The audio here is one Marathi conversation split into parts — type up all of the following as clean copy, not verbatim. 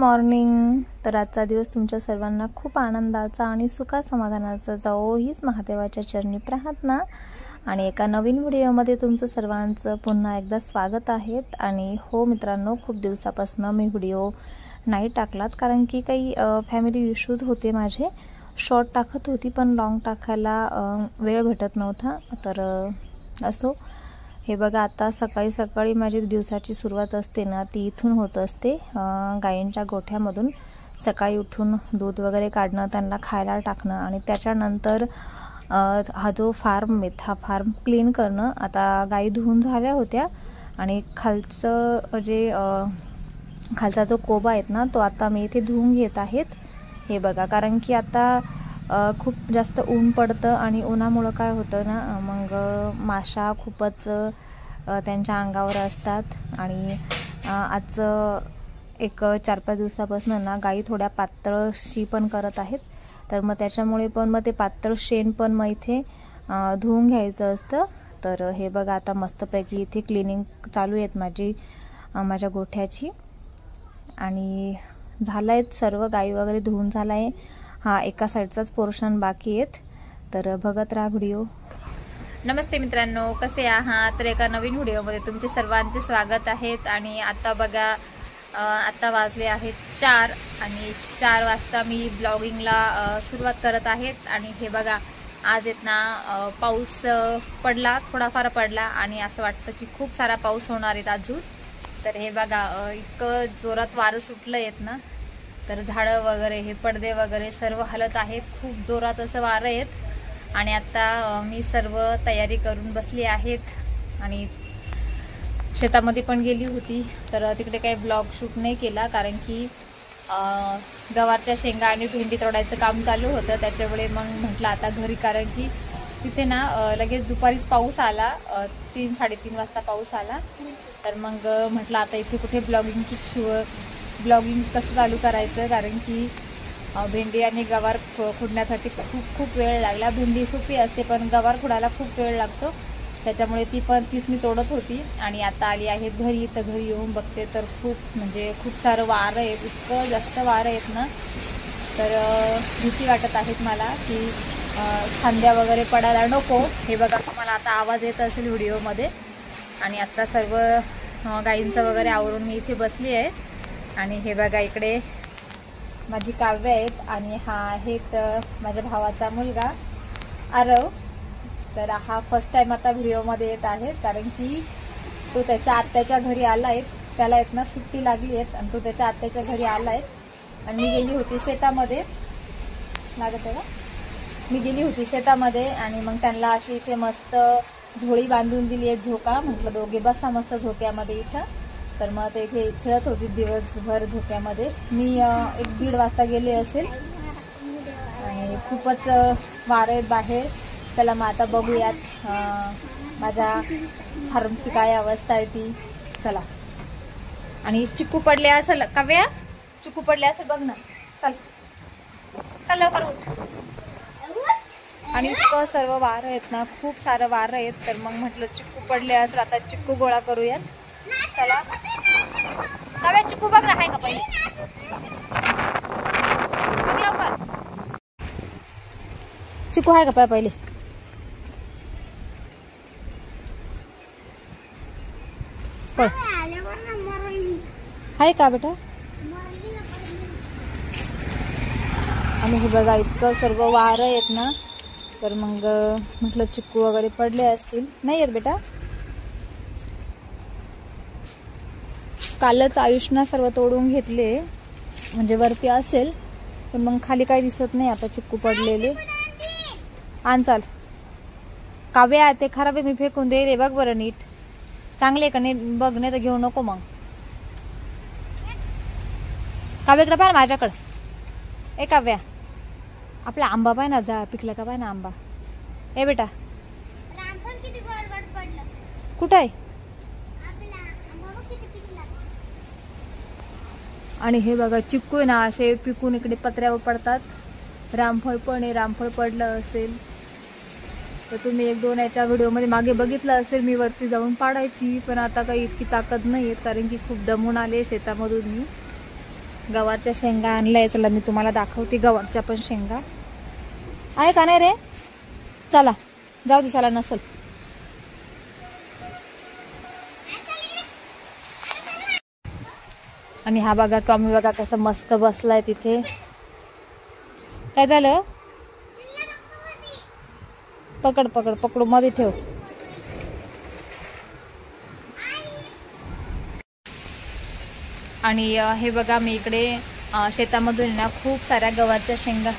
मॉर्निंग. तर आजचा दिवस तुमच्या सर्वांना खूप आनंदाचा आणि सुखा समाधानाचा जावो हीच महादेवाच्या चरणी प्रार्थना. आणि एका नवीन व्हिडिओमध्ये तुमचं सर्वांचं पुन्हा एकदा स्वागत आहे. आणि हो मित्रांनो, खूप दिवसापासून मी व्हिडिओ नाही टाकलाच, कारण की काही फॅमिली इश्यूज होते. माझे शॉर्ट टाकत होती पण लॉंग टाकायला वेळ भेटत नव्हता. तर असो, हे बघा आता सकाळी सकाळी माझी दिवसाची सुरुवात असते ना, ती इथून होत असते. गायींच्या गोठ्यामधून सकाळी उठून दूध वगैरे काढणं, त्यांना खायला टाकणं आणि त्याच्यानंतर हा जो फार्म आहे हा फार्म क्लीन करणं. आता गायी धुवून झाल्या होत्या आणि खालचं जे खालचा जो कोबा आहेत ना, तो आता मी इथे धुवून घेत आहेत. हे बघा, कारण की आता खूप जास्त ऊन पडतं आणि उन्हामुळं काय होतं ना, मग माशा खूपच त्यांच्या अंगावर असतात. आणि आज एक 4-5 दिवसापासून ना गाई थोड्या पातळशी पण करत आहेत. तर मग त्याच्यामुळे पण मग ते पातळ शेण पण मग इथे धुवून घ्यायचं असतं. तर हे बघा, आता मस्तपैकी इथे क्लिनिंग चालू आहेत माझ्या गोठ्याची. आणि झालं आहेत सर्व, गाई वगैरे धुवून झाला आहे. हा एका साईडचाच पोर्शन बाकी आहेत. तर बघत राहा व्हिडिओ. नमस्ते मित्रांनो, कसे आहात? तर एका नवीन व्हिडिओमध्ये तुमचे सर्वांचे स्वागत आहेत. आणि आता बघा, आता वाजले आहेत 4 आणि 4 वाजता मी ब्लॉगिंगला सुरुवात करत आहेत. आणि हे बघा, आज येत ना पाऊस पडला, थोडाफार पडला आणि असं वाटतं की खूप सारा पाऊस होणार आहे अजून. तर हे बघा, इतकं जोरात वारं सुटलं येत ना, तर झाडं वगैरे हे पडदे वगैरे सर्व हलत आहेत. खूप जोरात असं वारं आहेत. आणि आता मी सर्व तयारी करून बसली आहेत. आणि शेतामध्ये पण गेली होती, तर तिकडे काही ब्लॉग शूट नाही केला, कारण की गवारच्या शेंगा आणि भेंडी तोडायचं काम चालू होतं. त्याच्यामुळे मग म्हटलं आता घरी, कारण की तिथे ना लगेच दुपारीच पाऊस आला, 3-3:30 वाजता पाऊस आला. तर मग म्हटलं आता इथे कुठे ब्लॉगिंग कसं चालू करायचं, कारण की भेंडी आणि गवार खुडण्यासाठी खूप वेळ लागला. भेंडी सोपी असते पण गवार खुडायला खूप वेळ लागतो. त्याच्यामुळे तीच मी तोडत होती. आणि आता आली आहे घरी. तर घरी येऊन बघते तर खूप सारं वारं आहे, इतकं जास्त वारं आहेत ना. तर भीती वाटत आहेत मला की खांद्या वगैरे पडायला नको. हे बघा, तुम्हाला आता आवाज येत असेल व्हिडिओमध्ये. आणि आता सर्व गाईंचं वगैरे आवरून मी इथे बसली आहे. आणि हे बघा, इकडे माझी काव्य आहेत आणि हा आहेत माझ्या भावाचा मुलगा आरव. तर हा फर्स्ट टाइम आता व्हिडिओमध्ये येत आहे, कारण की तो त्याच्या आत्याच्या घरी आला आहे. त्याला येत ना सुट्टी लागली आहेत आणि तो त्याच्या आत्याच्या घरी आला आहे. आणि मी गेली होती शेतामध्ये, मी गेली होती शेतामध्ये. आणि मग त्यांना अशी इथे मस्त झोळी बांधून दिली आहे, झोका. म्हटलं दोघे बसा मस्त झोक्यामध्ये इथं. तर मग ते इथे खेळत होती दिवसभर झोक्यामध्ये. मी 1-1:30 वाजता गेले असेल आणि खूपच वारं आहेत बाहेर. चला मग आता बघूयात माझ्या फार्मची काय अवस्था आहे ती. चला. आणि चिक्कू पडले असेल, काव्या चिक्कू पडले असेल बघ ना. चल लवकर उठ. आणि इतकं सर्व वारं आहेत ना, खूप सारं वारं आहेत. तर मग म्हटलं चिक्कू पडले असेल, आता चिक्कू गोळा करूयात. चला काव्या, चिक्कू बघ ना, आहे का पहिले बघ लवकर. चिक्कू आहे का पहिले? आहे का बेटा? आणि हे बघा, इतकं सर्व वारं आहेत ना. तर मग म्हटलं चिक्कू वगैरे पडले असतील. नाही येत बेटा? कालच आयुषना सर्व तोडून घेतले, म्हणजे वरती असेल पण मग खाली काही दिसत नाही आता चिक्कू पडलेले. आण चाल काव्या, ते खराब आहे, मी फेकून दे रे. बघ बरं नीट, चांगले का नाही बघ, नाही तर घेऊ नको मग. काव्याकडे पाय ना माझ्याकडं. ए काव्या, आपला आंबा पाय ना, जा पिकला का पाय ना आंबा. ए बेटा, कुठं आहे? आणि हे बघा, चिक्कू आहे ना असे पिकून इकडे पत्र्यावर पडतात. रामफळ पण आहे, रामफळ पडलं असेल तर तुम्ही 1-2 याच्या व्हिडिओमध्ये मागे बघितलं असेल. मी वरती जाऊन पाडायची, पण आता काही इतकी ताकद नाही आहे, कारण की खूप दमून आले शेतामधून मी. गवारच्या शेंगा आणल्या. चला मी तुम्हाला दाखवते गवारच्या पण शेंगा आहे का नाही रे. चला जाऊ दे, चला नसल. आणि हा बघा टॉमी बघा कसं मस्त बसलाय तिथे. काय झालं? पकड पकड पकडू, मध्ये ठेव. आणि हे बघा मी इकडे शेतामधून ना खूप साऱ्या गवारच्या शेंगा,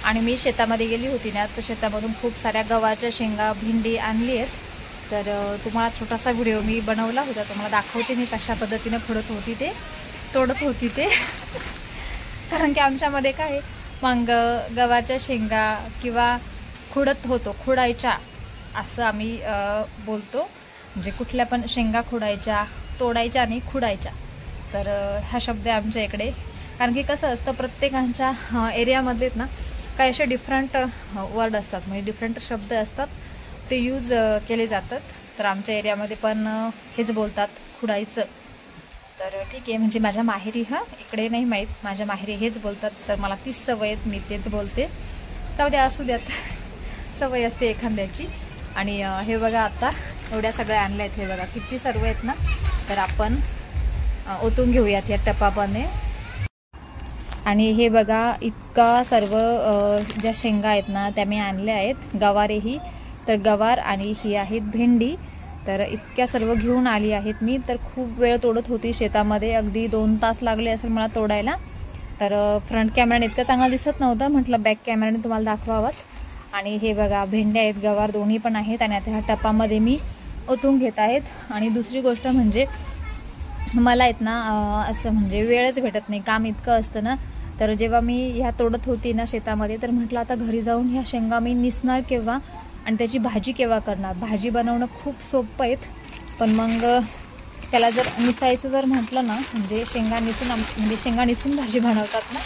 आणि मी शेतामध्ये गेली होती ना तर शेतामधून खूप साऱ्या गवारच्या शेंगा भेंडी आणली आहेत. तर तुम्हाला छोटासा व्हिडिओ मी बनवला होता, तुम्हाला दाखवते मी कशा पद्धतीने तोडत होती ते कारण की आमच्यामध्ये काय मग गवारच्या शेंगा किंवा खुडायच्या असं आम्ही बोलतो. म्हणजे कुठल्या पण शेंगा खुडायच्या, तोडायच्या आणि खुडायच्या. तर हा शब्द आहे आमच्या इकडे. कारण की कसं असतं प्रत्येकांच्या एरियामध्येच ना काही असे डिफरंट वर्ड असतात, म्हणजे डिफरंट शब्द असतात ते यूज केले जातात. तर आमच्या एरियामध्ये पण हेच बोलतात, खुडायचं. तर ठीक आहे, म्हणजे माझ्या माहेरी इकडे नाही माहीत, माझ्या माहेरी हेच बोलतात. तर मला तीच सवय आहेत, मी तेच बोलते. जाऊ द्या, असू द्यात, सवय असते एखाद्याची. आणि हे बघा आता एवढ्या सगळ्या आणल्या आहेत. हे बघा किती सर्व आहेत ना. तर आपण ओतून घेऊयात या टपापाने. आणि हे बघा इतका सर्व ज्या शेंगा आहेत ना त्या मी आणल्या आहेत. गवारेही, तर गवार आणि ही आहेत भेंडी. तर इतक्या सर्व घेऊन आली आहेत मी. तर खूप वेळ तोडत होती शेतामध्ये, अगदी 2 तास लागले असेल मला तोडायला. तर फ्रंट कॅमेराने इतकं चांगला दिसत नव्हतं, म्हटलं बॅक कॅमेराने तुम्हाला दाखवावं. आणि हे बघा भेंड्या आहेत, गवार दोन्ही पण आहेत. आणि आता ह्या टपामध्ये मी ओतून घेत आहेत. आणि दुसरी गोष्ट म्हणजे मला आहेत ना असं म्हणजे वेळच भेटत नाही, काम इतकं असतं ना. तर जेव्हा मी ह्या तोडत होती ना शेतामध्ये, तर म्हटलं आता घरी जाऊन ह्या शेंगा मी निसणार केव्हा आणि त्याची भाजी केव्हा करणार. भाजी बनवणं खूप सोपं आहेत, पण मग त्याला जर निसायचं जर म्हटलं ना, म्हणजे शेंगा निसून भाजी बनवतात ना,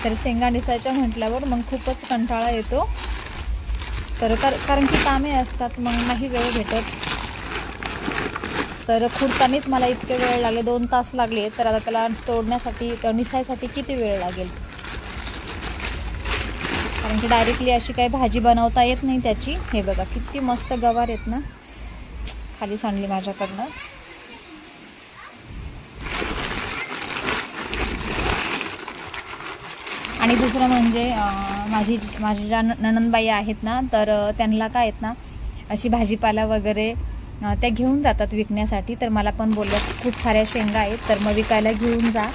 तर शेंगा निसायच्या म्हटल्यावर मग खूपच कंटाळा येतो. तर कारण की कामे असतात, मग नाही वेळ भेटत. तर खुडतानीच मला इतके वेळ लागले, 2 तास लागले. तर आता त्याला तोडण्यासाठी, निसायसाठी किती वेळ लागेल. कारण की डायरेक्टली अशी काही भाजी बनवता येत नाही त्याची. हे बघा किती मस्त गवार आहेत ना, खाली सांडली माझ्याकडनं. आणि दुसरं म्हणजे माझी ज्या नणंदबाई आहेत ना, तर त्यांना काय आहेत ना अशी भाजीपाला वगैरे त्या घेऊन जातात विकण्यासाठी. तर मला पण बोलल्या खूप साऱ्या शेंगा आहेत, तर मग विकायला घेऊन जा.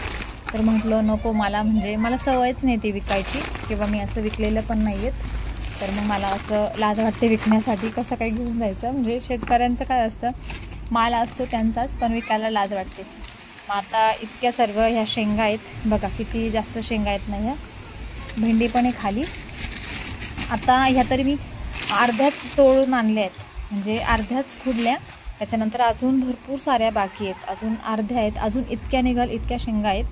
तर म्हटलं नको, मला सवयच नाही ती विकायची, किंवा मी असं विकलेलं पण नाही आहेत. तर मग मला असं लाज वाटते विकण्यासाठी, कसं काही घेऊन जायचं. म्हणजे शेतकऱ्यांचं काय असतं, माल असतो त्यांचाच, पण विकायला लाज वाटते. मग आता इतक्या सर्व ह्या शेंगा आहेत, बघा किती जास्त शेंगा आहेत ना ह्या. भेंडी पण आहे खाली. आता ह्या तरी मी अर्ध्याच तोडून आणल्या आहेत, म्हणजे अर्ध्याच खुडल्या. त्याच्यानंतर अजून भरपूर साऱ्या बाकी आहेत, अजून अर्ध्या आहेत, अजून इतक्या निघाल, इतक्या शेंगा आहेत.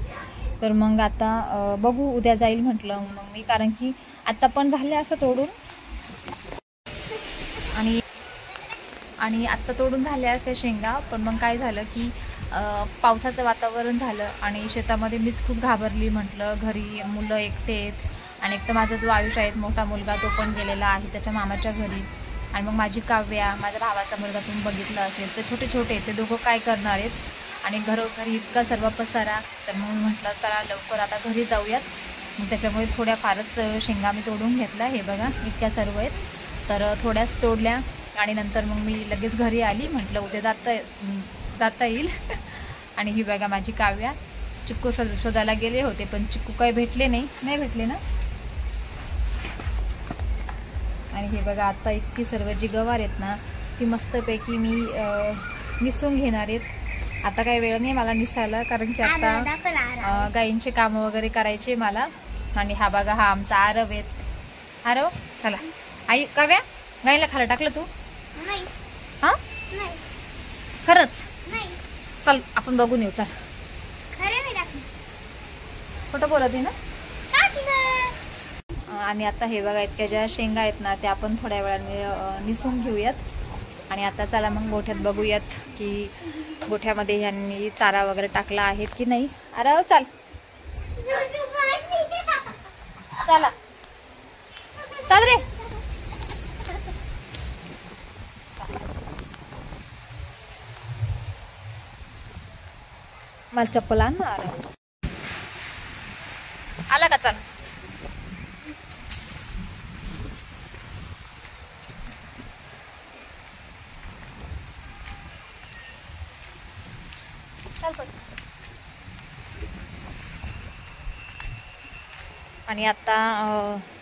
तर मग आता बघू, उद्या जाईल म्हटलं मग मी, कारण की आता पण झाले असं तोडून. आणि आत्ता तोडून झाल्या असत्या शेंगा, पण मग काय झालं की पावसाचं वातावरण झालं आणि शेतामध्ये मीच खूप घाबरली. म्हटलं घरी मुलं एकटे आहेत, आणि एक तर माझा जो आयुष आहे मोठा मुलगा, तो पण गेलेला आहे त्याच्या मामाच्या घरी. आणि मग माझी काव्या, माझ्या भावाचा मुलगा, तुम्ही बघितलं असेल, ते छोटे छोटे, ते दोघं काय करणार आहेत. आणि घरोघरी इतका सर्व पसारा. तर मग म्हटलं चला लवकर आता घरी जाऊयात. मग त्याच्यामुळे थोड्या फारच शेंगा मी तोडून घेतल्या. हे बघा इतक्या सर्व आहेत. तर थोड्याच तोडल्या आणि नंतर मग मी लगेच घरी आली. म्हटलं उद्या जाता येईल. आणि ही बघा माझी काव्या, चिक्कू शोधायला गेले होते, पण चिक्कू काही भेटले नाही भेटले ना. आणि हे बघा आता इतकी सर्व जी गवार आहेत ना, ती मस्तपैकी मी निसून घेणार आहेत. आता काही वेळ नाही मला निसायला, कारण की आता गाईंचे कामं वगैरे करायचे मला. आणि हा बघा हा आमचा आरव आहेत. आरव चला, आई काव्या गाईला खायला टाकलं तू? हां खरंच? चल आपण बघून येऊ, चल. खोटं बोलत आहे ना. आणि आता हे बघा इतक्या ज्या शेंगा आहेत ना, त्या आपण थोड्या वेळाने निसून घेऊयात. आणि आता चला मग गोठ्यात बघूयात की गोठ्यामध्ये ह्यांनी चारा वगैरे टाकला आहेत की नाही. अरे चाल, चला चल रे. मला चप्पल आण ना. आला का? चल आणि आता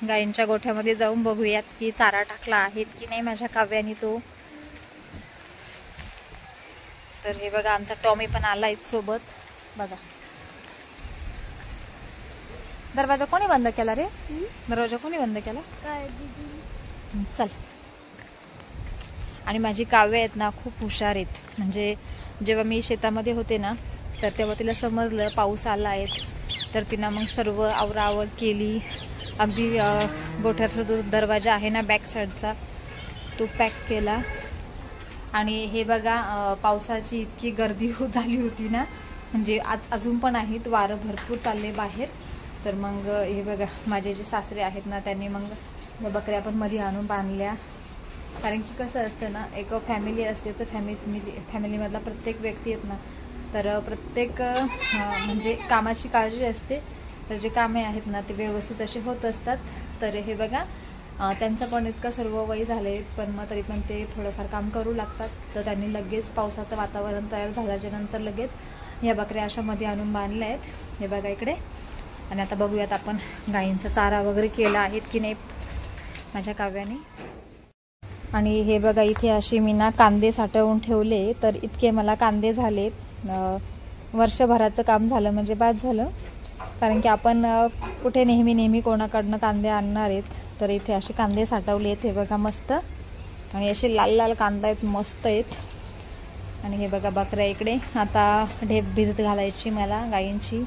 गायींच्या गोठ्यामध्ये जाऊन बघूयात की चारा टाकला आहे की नाही माझ्या काव्याने तो. तर हे बघा आमचा टॉमी पण आलाय सोबत. बघा दरवाजा कोणी बंद केला रे? दरवाजा कोणी बंद केला? चल. आणि माझी काव्य आहेत ना खूप हुशार आहेत. म्हणजे जेव्हा मी शेतामध्ये होते ना तर तेव्हा तिला समजलं पाऊस आला आहे, तर तिनं मग सर्व आवरावर केली. अगदी गोठ्याचा जो दरवाजा आहे ना बॅक साईडचा तो पॅक केला. आणि हे बघा पावसाची इतकी गर्दी झाली होती ना, म्हणजे आज अजून पण आहेत, वारं भरपूर चालले बाहेर. तर मग हे बघा माझे जे सासरे आहेत ना त्यांनी मग बकऱ्या पण मध्ये आणून बांधल्या. कारण की कसं असतं ना, एक फॅमिली असते तर फॅमिलीमधला प्रत्येक व्यक्ती आहेत ना, तर प्रत्येक म्हणजे कामाची काळजी असते. तर जे कामे आहेत ना ते व्यवस्थित असे होत असतात. तर हे बघा त्यांचं पण इतकं सर्व वय झाले पण मग तरी पण ते थोडंफार काम करू लागतात. तर त्यांनी लगेच पावसाचं वातावरण तयार झाल्याच्या नंतर लगेच ह्या बकऱ्या अशा मध्ये आणून बांधल्या आहेत. हे बघा इकडे. आणि आता बघूयात आपण गायींचा चारा वगैरे केला आहेत की नाही माझ्या काव्याने. आणि हे बघा इथे अशी मी ना कांदे साठवून ठेवले. तर इतके मला कांदे झालेत, वर्षभराचं काम झालं म्हणजे बाद झालं. कारण की आपण कुठे नेहमी कोणाकडनं कांदे आणणार आहेत. तर इथे असे कांदे साठवले आहेत. हे बघा मस्त. आणि असे लाल लाल कांदा आहेत, मस्त आहेत. आणि हे बघा बकऱ्या इकडे. आता ढेप भिजत घालायची मला गायींची.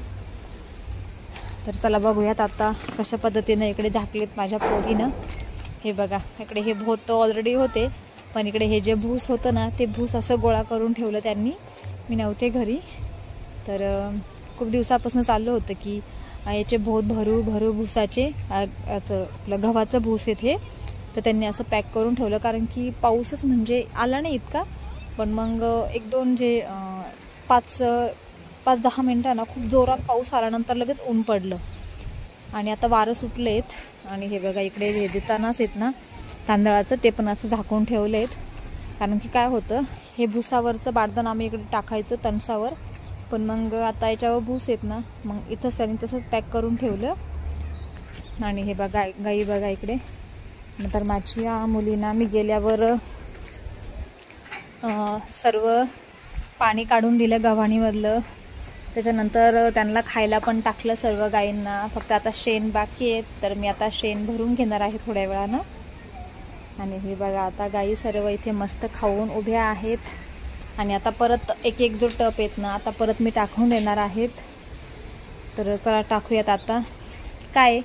तर चला बघूयात आता कशा पद्धतीनं इकडे झाकलेत माझ्या पोरीनं. हे बघा इकडे हे भोत ऑलरेडी होते, पण इकडे हे जे भूस होतं ना ते भूस असं गोळा करून ठेवलं त्यांनी. मी नव्हते घरी. तर खूप दिवसापासून चाललं होतं की याचे भोत भरू भुसाचे आपलं गव्हाचं भूस येते. तर त्यांनी असं पॅक करून ठेवलं. कारण की पाऊसच म्हणजे आला नाही इतका, पण मग एक दोन जे 5-10 मिनटांना खूप जोरात पाऊस आल्यानंतर लगेच ऊन पडलं. आणि आता वारं सुटलेत. आणि हे बघा इकडे हे जे तणस आहेत ना तांदळाचं ते पण असं झाकून ठेवलेत. कारण की काय होतं, हे भुसावरचं बारदान आम्ही इकडे टाकायचं तणसावर, पण मग आता याच्यावर भूस आहेत ना मग इथंच त्यांनी तसंच पॅक करून ठेवलं. आणि हे बघा गाई बघा इकडे. नंतर माझ्या मुलींना मी गेल्यावर सर्व पाणी काढून दिलं गव्हाणीमधलं. त्याच्यानंतर त्यांना खायला पण टाकलं सर्व गायींना. फक्त आता शेण बाकी आहेत, तर मी आता शेण भरून घेणार आहे थोड्या वेळानं. आणि हे बघा आता गायी सर्व इथे मस्त खाऊन उभ्या आहेत. आणि आता परत एक जो टप आहेत ना आता परत मी टाकून देणार आहेत. तर चला टाकूयात आता. काय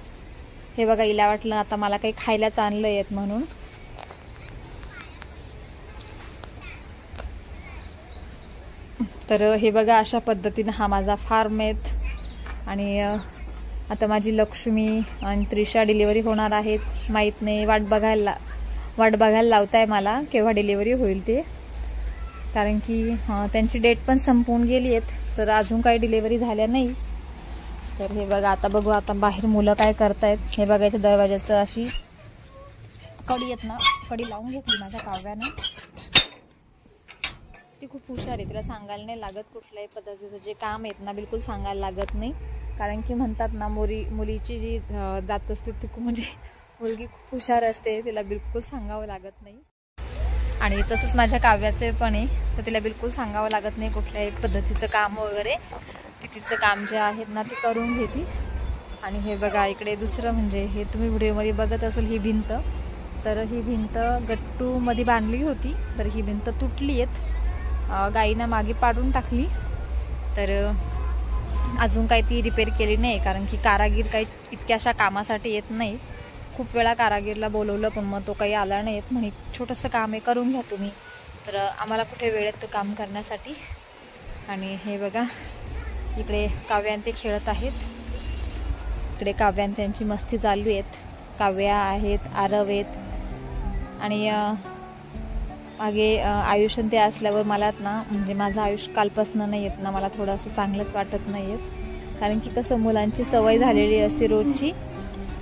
हे बघा हिला वाटलं आता मला काही खायलाच आणलं आहेत म्हणून. तर हे बघा अशा पद्धतीनं हा माझा फार्म आहेत. आणि आता माझी लक्ष्मी आणि त्रिशा डिलिव्हरी होणार आहेत. माहीत नाही, वाट बघायला लावताय मला केव्हा डिलिव्हरी होईल ते. कारण की त्यांची डेट पण संपवून गेली आहेत, तर अजून काही डिलिव्हरी झाल्या नाही. तर हे बघा आता बघू आता बाहेर मुलं काय करतायत. हे बघायचं दरवाजाचं अशी कडी आहेत ना, कडी लावून घेतली माझ्या काव्यानं. ती खूप हुशार आहे, तिला सांगायला नाही लागत. कुठल्याही पद्धतीचं जे काम आहेत ना बिलकुल सांगायला लागत नाही. कारण की म्हणतात ना मुलीची जी जात असते ती म्हणजे मुलगी खूप हुशार असते, तिला बिलकुल सांगावं लागत नाही. आणि तसंच माझ्या काव्याचे पण आहे, तर तिला बिलकुल सांगावं लागत नाही कुठल्याही पद्धतीचं काम वगैरे. ती तिचं काम जे आहेत ना ते करून घेते. आणि हे बघा इकडे दुसरं म्हणजे हे तुम्ही व्हिडिओमध्ये बघत असेल ही भिंत. तर ही भिंत गट्टूमध्ये बांधली होती, तर ही भिंत तुटली आहेत. गाईनं मागे पाडून टाकली. तर अजून काही ती रिपेअर केली नाही, कारण की कारागीर काही इतक्याशा कामासाठी येत नाही. खूप वेळा कारागीरला बोलवलं पण मग तो काही आला नाही येत. म्हणे छोटंसं काम आहे करून घ्या तुम्ही. तर आम्हाला कुठे वेळ येतो काम करण्यासाठी. आणि हे बघा इकडे काव्यान ते खेळत आहेत. इकडे काव्या त्यांची मस्ती चालू आहेत. काव्या आहेत, आरव आहेत आणि मागे आयुष्य ते असल्यावर मला ना म्हणजे माझं आयुष्य कालपासनं नाही येत ना, मला थोडंसं चांगलंच वाटत नाही येत. कारण की कसं मुलांची सवय झालेली असते रोजची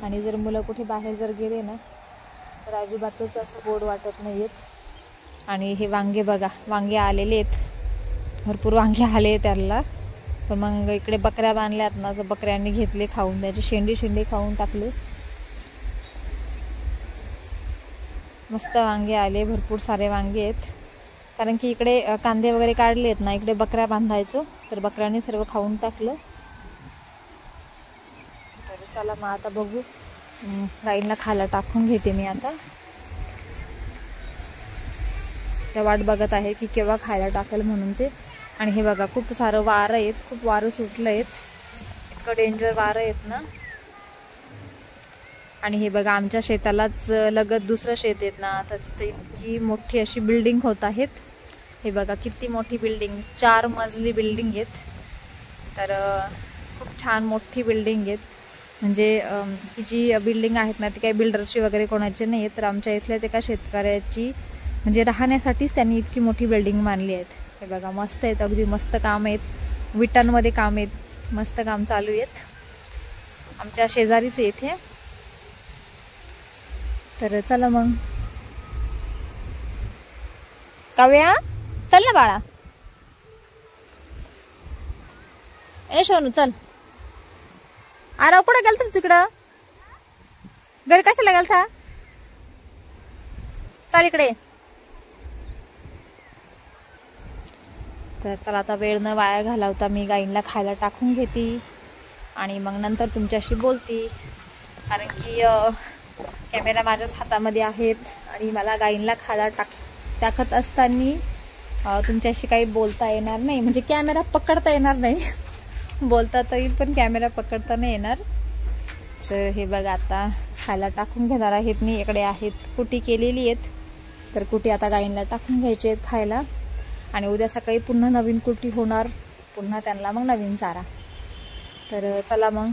आणि जर मुलं कुठे बाहेर जर गेले ना तर अजिबातच असं गोड वाटत नाही येत. आणि हे वांगे बघा, वांगे आलेले आहेत, भरपूर वांगे आले त्याला. पण मग इकडे बकऱ्या बांधल्यात ना, तर बकऱ्यांनी घेतले खाऊन, त्याचे शेंडी खाऊन टाकले. मस्त वांगे आले, भरपूर सारे वांगे आहेत. कारण की इकडे कांदे वगैरे काढले आहेत ना, इकडे बकऱ्या बांधायचो, तर बकऱ्यांनी सर्व खाऊन टाकलं. तर चला मग आता बघू, गाईंना खायला टाकून घेते मी आता. त्या वाट बघत आहे की केव्हा खायला टाकेल म्हणून ते. आणि हे बघा खूप सारं वारं आहेत, खूप वारं सुटलं आहेत, इतकं डेंजर वारं आहेत ना. आणि हे बघा आमच्या शेतालाच लगत दुसरं शेत आहेत ना, आता तिथे इतकी मोठी अशी बिल्डिंग होत आहेत. हे बघा किती मोठी बिल्डिंग, 4 मजली बिल्डिंग आहेत. तर खूप छान मोठी बिल्डिंग आहेत. म्हणजे ही जी बिल्डिंग आहेत ना ती काही बिल्डरची वगैरे कोणाची नाही आहेत, तर आमच्या इथल्याच एका शेतकऱ्याची म्हणजे राहण्यासाठीच त्यांनी इतकी मोठी बिल्डिंग बांधली आहेत. हे बघा मस्त आहेत, अगदी मस्त काम आहेत, विटांमध्ये काम आहेत, मस्त काम चालू आहेत. आमच्या शेजारीच इथे. तर चला मग काव्या चल ना बाळा, ए सोनू चल. आरव कुठे गेलता तिकडं, घरी कशाला गेलता? चल इकडे. तर चला आता वेळ न वाया घालवता मी गाईंना खायला टाकून घेते आणि मग नंतर तुमच्याशी बोलते. कारण की कॅमेरा माझ्याच हातामध्ये आहेत आणि मला गाईंना खायला टाकत असताना तुमच्याशी काही बोलता येणार नाही, म्हणजे कॅमेरा पकडता येणार नाही. बोलता तर येईल पण कॅमेरा पकडता नाही येणार. तर हे बघा आता खायला टाकून घेणार आहेत मी. इकडे आहेत कुटी केलेली आहेत, तर कुटी आता गाईंना टाकून घ्यायचे आहेत खायला. आणि उद्या सकाळी पुन्हा नवीन कुटी होणार, पुन्हा त्यांना मग नवीन चारा. तर चला मग